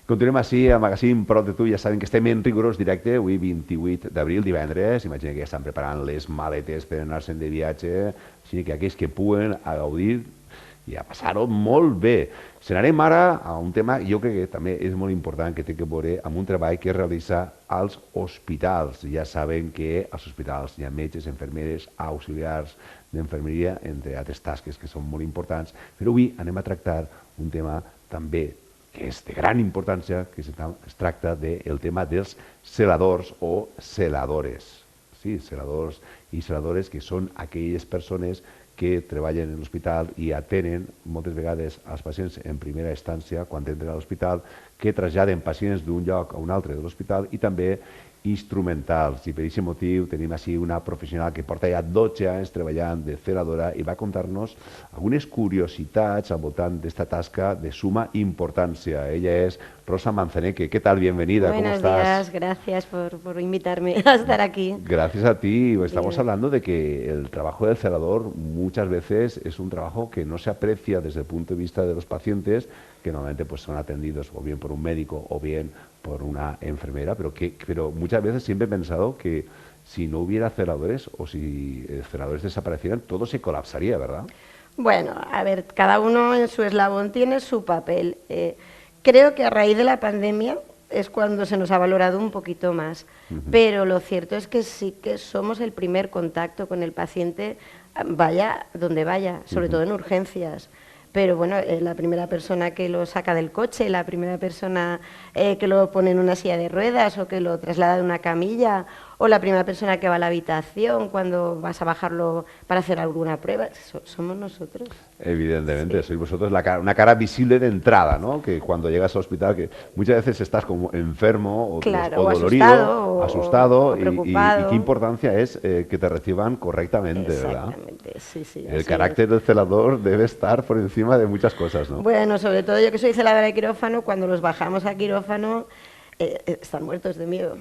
Continuem així a Magazín Prop de tu. Ja saben que estem en rigorós directe, avui 28 d'abril, divendres. Imagina que ja estan preparant les maletes per anar-se'n de viatge, així que aquells que puguen a gaudir i a passar-ho molt bé. Se n'anem ara a un tema, jo crec que també és molt important, que té que veure amb un treball que es realitza als hospitals. Ja saben que als hospitals hi ha metges, infermeres, auxiliars d'infermeria, entre altres tasques que són molt importants, però avui anem a tractar un tema també que és de gran importància, que es tracta del tema dels celadors o celadores. Sí, celadors i celadores, que són aquelles persones que treballen en l'hospital i atenen moltes vegades als pacients en primera instància quan entren a l'hospital, que traslladen pacients d'un lloc a un altre de l'hospital i també instrumentals. I per aquest motiu tenim així una professional que porta ja 12 anys treballant de celadora i va contar-nos algunes curiositats al voltant d'esta tasca de suma importància. Ella és Rosa Manzaneque. ¿Qué tal? Bienvenida. ¿Cómo estás? Buenos días, gracias por invitarme a estar aquí. Gracias a ti. Estamos hablando de que el trabajo del celador muchas veces es un trabajo que no se aprecia desde el punto de vista de los pacientes, que normalmente pues son atendidos o bien por un médico o bien por una enfermera, pero muchas veces siempre he pensado que si no hubiera celadores o si celadores desaparecieran, todo se colapsaría, ¿verdad? Bueno, a ver, cada uno en su eslabón tiene su papel. Creo que a raíz de la pandemia es cuando se nos ha valorado un poquito más, pero lo cierto es que sí que somos el primer contacto con el paciente, vaya donde vaya, sobre todo en urgencias. Pero bueno, la primera persona que lo saca del coche, la primera persona que lo pone en una silla de ruedas o que lo traslada de una camilla, o la primera persona que va a la habitación cuando vas a bajarlo para hacer alguna prueba, somos nosotros. Evidentemente, sois vosotros una cara visible de entrada, ¿no? Que cuando llegas al hospital, que muchas veces estás como enfermo o, claro, o dolorido, asustado o preocupado. Y qué importancia es que te reciban correctamente, ¿verdad? Exactamente, sí, sí. El carácter del celador debe estar por encima de muchas cosas, ¿no? Bueno, sobre todo yo que soy celadora de quirófano, cuando los bajamos a quirófano, están muertos de miedo,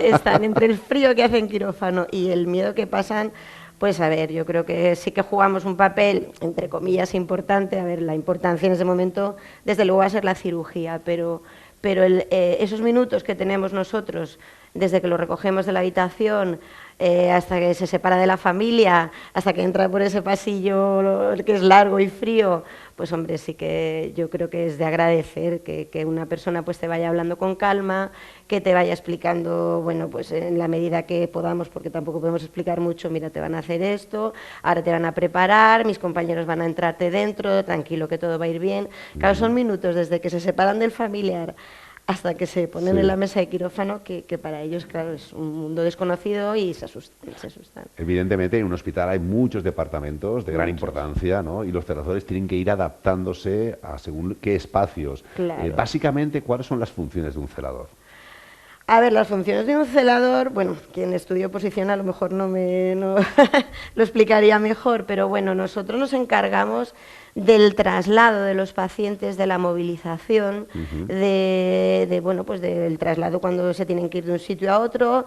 están entre el frío que hacen quirófano y el miedo que pasan. Pues a ver, yo creo que sí que jugamos un papel, entre comillas, importante. A ver, la importancia en ese momento, desde luego, va a ser la cirugía, pero esos minutos que tenemos nosotros, desde que lo recogemos de la habitación hasta que se separa de la familia, hasta que entra por ese pasillo que es largo y frío, pues hombre, sí que yo creo que es de agradecer que una persona pues te vaya hablando con calma, que te vaya explicando, bueno, pues en la medida que podamos, porque tampoco podemos explicar mucho, mira, te van a hacer esto, ahora te van a preparar, mis compañeros van a entrarte dentro, tranquilo que todo va a ir bien. Claro, son minutos desde que se separan del familiar hasta que se ponen en la mesa de quirófano, que para ellos, claro, es un mundo desconocido y se asustan. Evidentemente, en un hospital hay muchos departamentos de gran importancia, ¿no? Y los celadores tienen que ir adaptándose a según qué espacios. Claro. Básicamente, ¿cuáles son las funciones de un celador? A ver, las funciones de un celador, bueno, quien estudió oposición a lo mejor no lo explicaría mejor, pero bueno, nosotros nos encargamos del traslado de los pacientes, de la movilización, bueno, pues del traslado cuando se tienen que ir de un sitio a otro,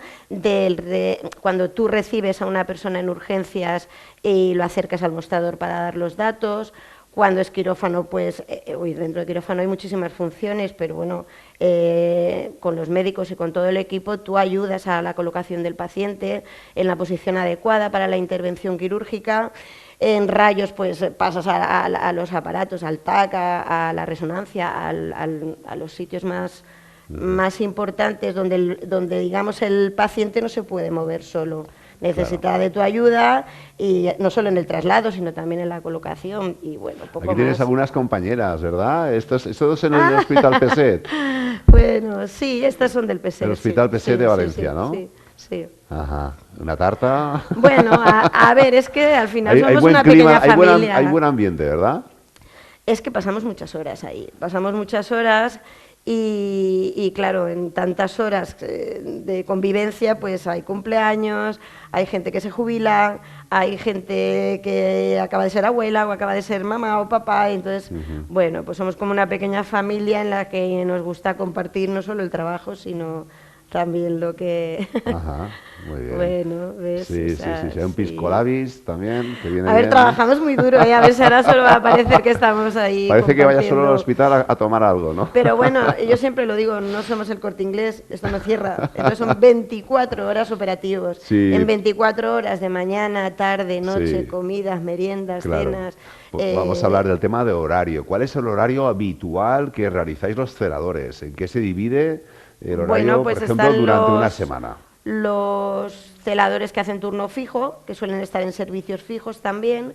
cuando tú recibes a una persona en urgencias y lo acercas al mostrador para dar los datos. Cuando es quirófano, pues, dentro de quirófano hay muchísimas funciones, pero bueno, con los médicos y con todo el equipo tú ayudas a la colocación del paciente en la posición adecuada para la intervención quirúrgica. En rayos, pues pasas a los aparatos, al TAC, a la resonancia, a los sitios más importantes donde, digamos, el paciente no se puede mover solo. Necesita de tu ayuda, y no solo en el traslado, sino también en la colocación. Y bueno, poco Aquí tienes más. algunas compañeras, ¿verdad? Esto es en el Hospital Peset. Bueno, sí, estas son del Peset. El Hospital Peset de Valencia, sí, ¿no? Sí. Ajá. ¿Una tarta? Bueno, a ver, es que al final somos hay buen una clima, pequeña familia. hay buen ambiente, ¿verdad? Es que pasamos muchas horas ahí, y claro, en tantas horas de convivencia, pues hay cumpleaños, hay gente que se jubila, hay gente que acaba de ser abuela o acaba de ser mamá o papá, entonces, bueno, pues somos como una pequeña familia en la que nos gusta compartir no solo el trabajo, sino también lo que... Ajá, muy bien. Bueno, ¿ves? Sí, sí, sí, sí. Un pisco labis también, que viene A ver, bien. trabajamos muy duro, ¿eh? A ver si ahora solo va a parecer que estamos ahí Parece que vaya solo al compartiendo. hospital a tomar algo, ¿no? Pero bueno, yo siempre lo digo, no somos el Corte Inglés, esto no cierra. Entonces son 24 horas operativos. Sí. En 24 horas de mañana, tarde, noche, Sí. comidas, meriendas, Claro. cenas. Vamos a hablar del tema de horario. ¿Cuál es el horario habitual que realizáis los celadores? ¿En qué se divide el horario, Bueno, pues por ejemplo, están durante una semana? los celadores que hacen turno fijo, que suelen estar en servicios fijos también.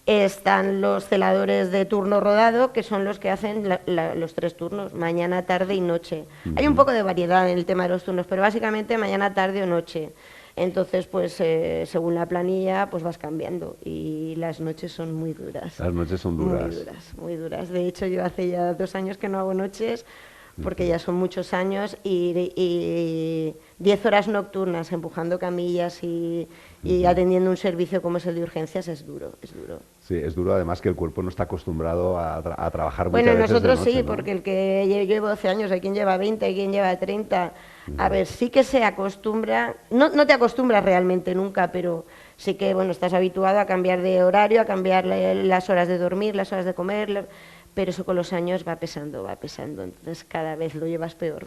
Están los celadores de turno rodado, que son los que hacen los 3 turnos, mañana, tarde y noche. Hay un poco de variedad en el tema de los turnos, pero básicamente mañana, tarde o noche. Entonces, pues según la planilla, pues vas cambiando y las noches son muy duras. Las noches son duras. Muy duras, muy duras. De hecho, yo hace ya 2 años que no hago noches, porque ya son muchos años, y 10 horas nocturnas empujando camillas y atendiendo un servicio como es el de urgencias es duro, es duro. Sí, es duro, además que el cuerpo no está acostumbrado a trabajar muchas Bueno, veces de nosotros noche, sí, ¿no? porque el que yo llevo 12 años, hay quien lleva 20, hay quien lleva 30. A ver, sí que se acostumbra, no te acostumbras realmente nunca, pero sí que, bueno, estás habituado a cambiar de horario, a cambiar las horas de dormir, las horas de comer, pero eso con los años va pesando, entonces cada vez lo llevas peor.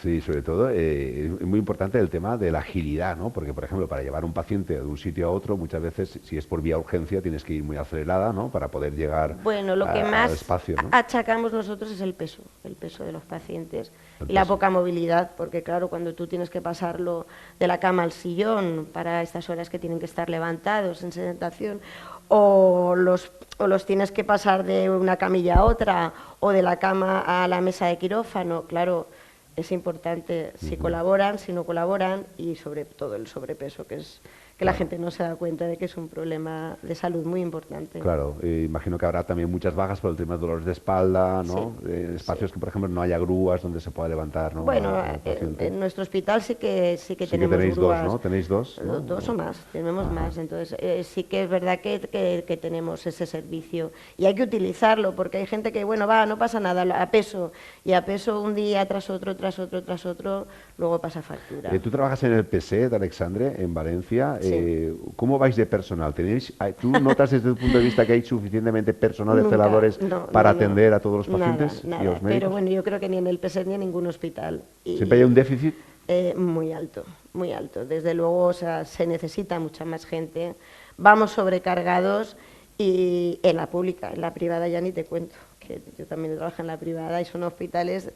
Sí, sobre todo es muy importante el tema de la agilidad, ¿no? Porque, por ejemplo, para llevar un paciente de un sitio a otro, muchas veces, si es por vía urgencia, tienes que ir muy acelerada, ¿no? Para poder llegar Bueno, lo que al más espacio, ¿no? achacamos nosotros es el peso de los pacientes El y la peso. poca movilidad, porque claro, cuando tú tienes que pasarlo de la cama al sillón para estas horas que tienen que estar levantados en sedentación, o los tienes que pasar de una camilla a otra, o de la cama a la mesa de quirófano, claro, es importante si colaboran, si no colaboran, y sobre todo el sobrepeso, que es que la gente no se da cuenta de que es un problema de salud muy importante. Claro, imagino que habrá también muchas bajas por el tema de dolores de espalda, ¿no? Sí, Espacios que, por ejemplo, no haya grúas donde se pueda levantar, ¿no? Bueno, al paciente. en nuestro hospital sí que Sí que tenemos tenéis grúas. dos, ¿no? ¿Tenéis dos? ¿no? 2 o más, tenemos Ajá. más. Entonces, sí que es verdad que tenemos ese servicio y hay que utilizarlo porque hay gente que, bueno, va, no pasa nada, a peso, y a peso un día tras otro, luego pasa factura. Tú trabajas en el PC de Alexandre, en Valencia. Sí. ¿Cómo vais de personal? ¿Tú notas desde tu punto de vista que hay suficientemente personal de Nunca, celadores no, para no, atender a todos los pacientes Nada, y a nada. los médicos? Pero bueno, yo creo que ni en el PSER ni en ningún hospital. ¿Siempre hay un déficit? Muy alto, muy alto. Desde luego, o sea, se necesita mucha más gente. Vamos sobrecargados y en la pública, en la privada ya ni te cuento, que yo también trabajo en la privada y son hospitales.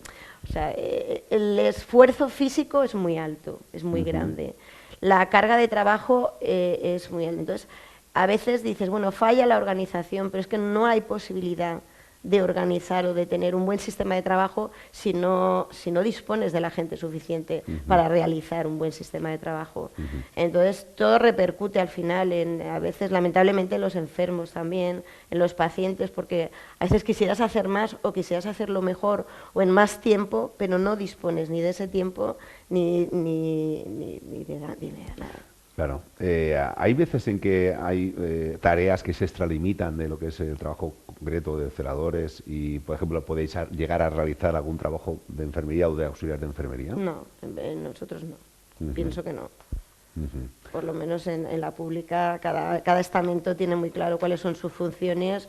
O sea, el esfuerzo físico es muy alto, es muy grande. La carga de trabajo es muy alta. Entonces, a veces dices, bueno, falla la organización, pero es que no hay posibilidad de organizar o de tener un buen sistema de trabajo si no dispones de la gente suficiente para realizar un buen sistema de trabajo. Entonces, todo repercute al final a veces, lamentablemente, en los enfermos también, en los pacientes, porque a veces quisieras hacer más o quisieras hacerlo mejor o en más tiempo, pero no dispones ni de ese tiempo ni de nada. Claro. Hay veces en que hay tareas que se extralimitan de lo que es el trabajo concreto de celadores y, por ejemplo, podéis llegar a realizar algún trabajo de enfermería o de auxiliar de enfermería. No, nosotros no. Pienso que no. Por lo menos en la pública, cada estamento tiene muy claro cuáles son sus funciones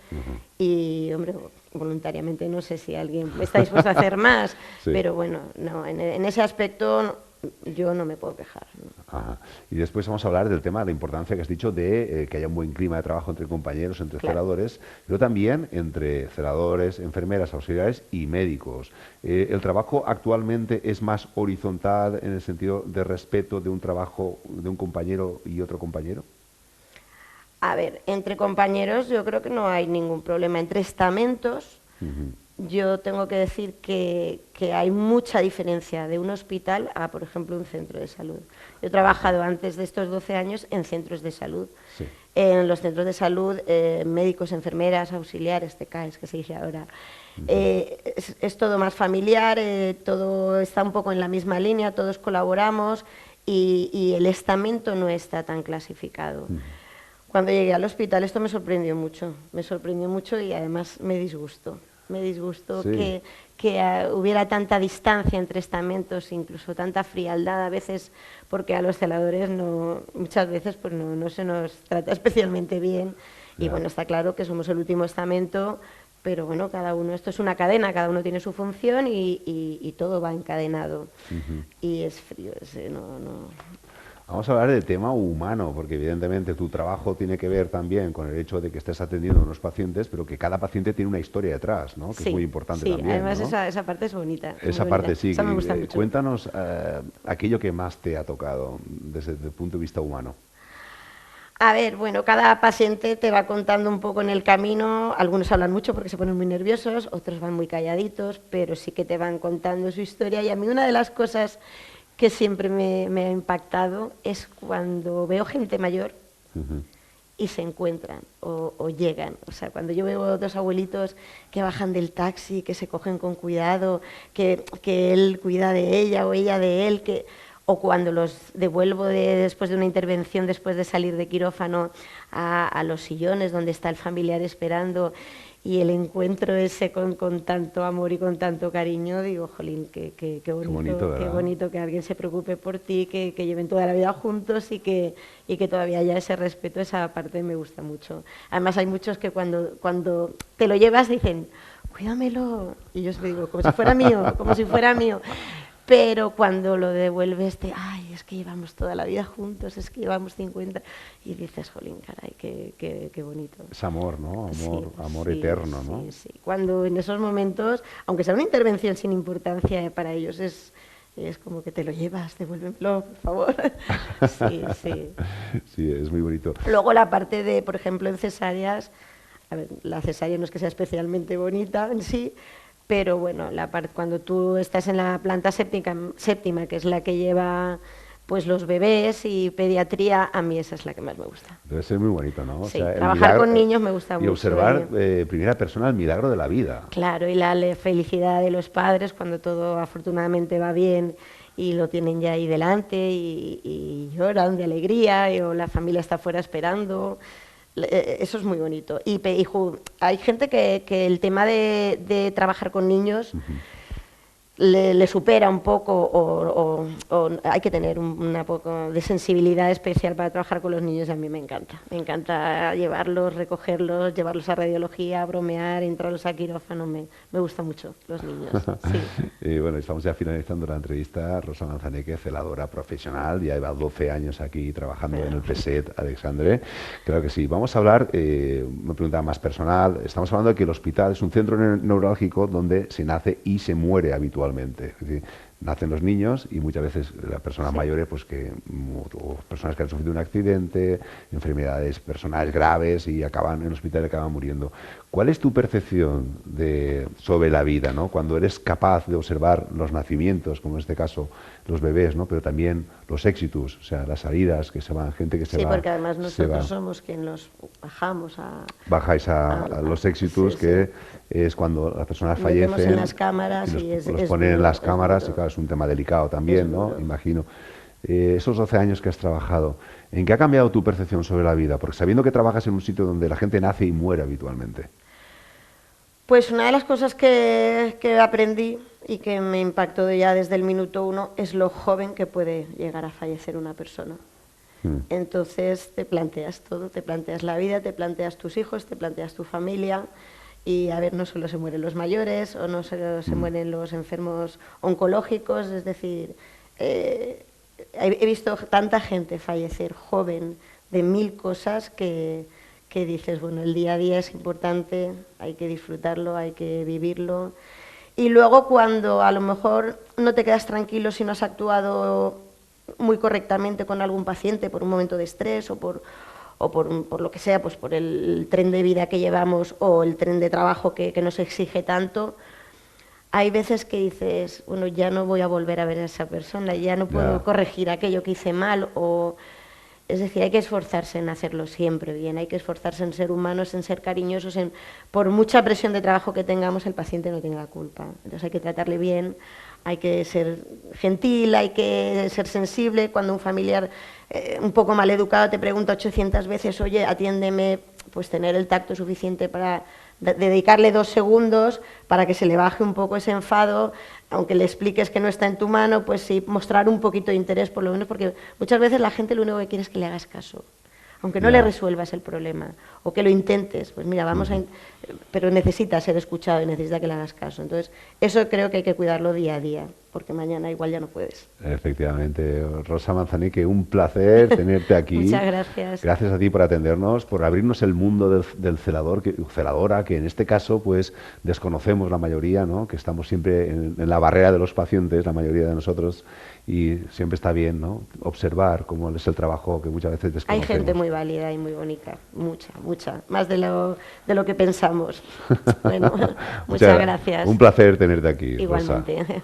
y, hombre, voluntariamente no sé si alguien está dispuesto a hacer más, Sí. pero bueno, no, en ese aspecto yo no me puedo quejar. ¿No? Ajá. Y después vamos a hablar del tema, de la importancia que has dicho de que haya un buen clima de trabajo entre compañeros, entre Claro. celadores, pero también entre celadores, enfermeras, auxiliares y médicos. ¿El trabajo actualmente es más horizontal en el sentido de respeto de un trabajo de un compañero y otro compañero? A ver, entre compañeros yo creo que no hay ningún problema. Entre estamentos yo tengo que decir que hay mucha diferencia de un hospital a, por ejemplo, un centro de salud. Yo he trabajado antes de estos 12 años en centros de salud. Sí. En los centros de salud, médicos, enfermeras, auxiliares, TCAES, que se dice ahora. Es todo más familiar, todo está un poco en la misma línea, todos colaboramos y el estamento no está tan clasificado. Cuando llegué al hospital esto me sorprendió mucho y además me disgustó. me disgustó Sí. que hubiera tanta distancia entre estamentos, incluso tanta frialdad a veces, porque a los celadores muchas veces pues no se nos trata especialmente bien. Y Ya. bueno, está claro que somos el último estamento, pero bueno, cada uno, esto es una cadena, cada uno tiene su función y todo va encadenado. Ujú. Y es frío, no. Vamos a hablar del tema humano, porque evidentemente tu trabajo tiene que ver también con el hecho de que estés atendiendo a unos pacientes, pero que cada paciente tiene una historia detrás, ¿no? Que es muy Sí, importante sí, también, además ¿no? esa parte es bonita, muy Esa bonita. parte sí. Esa me gusta mucho. Cuéntanos aquello que más te ha tocado desde el punto de vista humano. A ver, bueno, cada paciente te va contando un poco en el camino, algunos hablan mucho porque se ponen muy nerviosos, otros van muy calladitos, pero sí que te van contando su historia. Y a mí una de las cosas que siempre me ha impactado es cuando veo gente mayor Ujú. y se encuentran o llegan. O sea, cuando yo veo dos abuelitos que bajan del taxi, que se cogen con cuidado, que él cuida de ella o ella de él, o cuando los devuelvo después de una intervención, después de salir de quirófano, a los sillones donde está el familiar esperando, y el encuentro ese con tanto amor y con tanto cariño, digo, jolín, qué bonito, qué ¿verdad? bonito que alguien se preocupe por ti, que lleven toda la vida juntos y que todavía haya ese respeto, esa parte me gusta mucho. Además hay muchos que cuando te lo llevas dicen, cuídamelo, y yo siempre digo, como si fuera mío, como si fuera mío. Pero cuando lo devuelves, ay, es que llevamos toda la vida juntos, es que llevamos 50, y dices, jolín, caray, qué bonito. Es amor, ¿no? Amor, Sí, amor sí, eterno, ¿no? sí, sí. Cuando en esos momentos, aunque sea una intervención sin importancia para ellos, es como que te lo llevas, devuélvemelo, por favor. Sí, sí. Sí, es muy bonito. Luego la parte de, por ejemplo, en cesáreas, a ver, la cesárea no es que sea especialmente bonita en sí, pero bueno, cuando tú estás en la planta séptima, que es la que lleva pues los bebés y pediatría, a mí esa es la que más me gusta. Debe ser muy bonito, ¿no? O Sí, sea, el trabajar milagro, con niños me gusta y mucho. observar primera persona el milagro de la vida. Claro, y la felicidad de los padres cuando todo afortunadamente va bien y lo tienen ya ahí delante y lloran de alegría o la familia está afuera esperando. Eso es muy bonito. Hay gente que el tema de trabajar con niños le supera un poco o hay que tener una poco de sensibilidad especial para trabajar con los niños. A mí me encanta llevarlos, recogerlos, llevarlos a radiología, bromear, entrarlos a quirófano, me gusta mucho los niños. Sí. Y bueno, estamos ya finalizando la entrevista. Rosa Manzaneque, celadora profesional, ya lleva 12 años aquí trabajando en el PSET, Alexandre. Creo que sí. Vamos a hablar, una pregunta más personal. Estamos hablando de que el hospital es un centro neurálgico donde se nace y se muere habitualmente. Es decir, nacen los niños y muchas veces las personas mayores, pues o personas que han sufrido un accidente, enfermedades personales graves y acaban en el hospital y acaban muriendo. ¿Cuál es tu percepción sobre la vida, ¿no? Cuando eres capaz de observar los nacimientos, como en este caso los bebés, ¿no? Pero también los éxitos, o sea, las salidas que se van, gente que se va. Sí, porque además se nosotros va. somos quien los bajamos Bajáis a los éxitos, sí, que es cuando las personas metemos fallecen. en las cámaras y y los es ponen en duro, las es cámaras, duro. y claro, es un tema delicado también, Es ¿no? duro. Imagino. Esos 12 años que has trabajado, ¿en qué ha cambiado tu percepción sobre la vida? Porque sabiendo que trabajas en un sitio donde la gente nace y muere habitualmente. Pues una de las cosas que aprendí y que me impactó ya desde el minuto uno es lo joven que puede llegar a fallecer una persona. Entonces te planteas todo, te planteas la vida, te planteas tus hijos, te planteas tu familia y a ver, no solo se mueren los mayores o no solo se mueren los enfermos oncológicos, es decir, he visto tanta gente fallecer joven de 1000 cosas que dices, bueno, el día a día es importante, hay que disfrutarlo, hay que vivirlo. Y luego cuando a lo mejor no te quedas tranquilo si no has actuado muy correctamente con algún paciente por un momento de estrés o por lo que sea, pues por el tren de vida que llevamos o el tren de trabajo que nos exige tanto, hay veces que dices, bueno, ya no voy a volver a ver a esa persona, ya no puedo corregir aquello que hice mal es decir, hay que esforzarse en hacerlo siempre bien, hay que esforzarse en ser humanos, en ser cariñosos, por mucha presión de trabajo que tengamos, el paciente no tiene la culpa. Entonces hay que tratarle bien, hay que ser gentil, hay que ser sensible. Cuando un familiar un poco mal educado te pregunta 800 veces, oye, atiéndeme, pues tener el tacto suficiente para dedicarle 2 segundos para que se le baje un poco ese enfado, aunque le expliques que no está en tu mano, pues sí, mostrar un poquito de interés por lo menos, porque muchas veces la gente lo único que quiere es que le hagas caso. Aunque no le resuelvas el problema, o que lo intentes, pues mira, pero necesita ser escuchado y necesita que le hagas caso. Entonces, eso creo que hay que cuidarlo día a día, porque mañana igual ya no puedes. Efectivamente. Rosa Manzanique, un placer tenerte aquí. Muchas gracias. Gracias a ti por atendernos, por abrirnos el mundo del celador, celadora, que en este caso pues desconocemos la mayoría, ¿no? Que estamos siempre en la barrera de los pacientes, la mayoría de nosotros, y siempre está bien, ¿no? Observar cómo es el trabajo que muchas veces desconocemos. Hay gente muy válida y muy bonita, mucha, más de lo que pensamos. Bueno, muchas gracias. Un placer tenerte aquí, Igualmente. Rosa.